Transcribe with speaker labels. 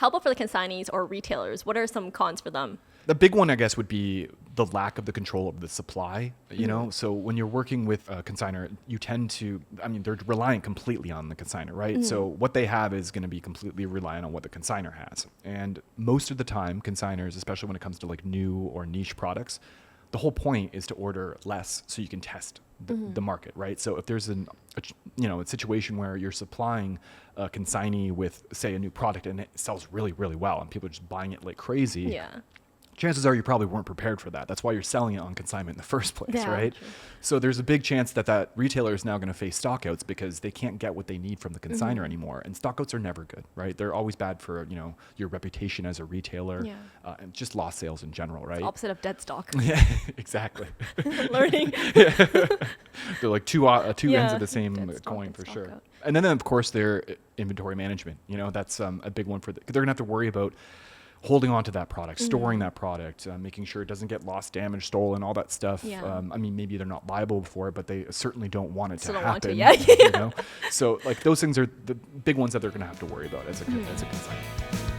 Speaker 1: How about for the consignees or retailers? What are some cons for them?
Speaker 2: The big one, I guess, would be the lack of the control of the supply, you know? So when you're working with a consignor, you tend to, I mean, they're reliant completely on the consignor, right? So what they have is going to be completely reliant on what the consignor has. And most of the time, consignors, especially when it comes to like new or niche products, the whole point is to order less so you can test the market, right? So if there's a situation where you're supplying a consignee with, say, a new product and it sells really, really well and people are just buying it like crazy, chances are you probably weren't prepared for that. That's why you're selling it on consignment in the first place, right? True. So there's a big chance that retailer is now going to face stockouts because they can't get what they need from the consignor anymore. And stockouts are never good, right? They're always bad for, your reputation as a retailer and just lost sales in general, right?
Speaker 1: It's opposite of dead stock.
Speaker 2: Yeah, exactly.
Speaker 1: Learning.
Speaker 2: They're like two ends of the same coin for sure. Out. And then of course their inventory management, that's a big one they're going to have to worry about holding on to that product, storing that product, making sure it doesn't get lost, damaged, stolen, all that stuff. Yeah. I mean, maybe they're not liable for it, but they certainly don't want it to happen.
Speaker 1: Yeah.
Speaker 2: So like those things are the big ones that they're going to have to worry about as a consignor.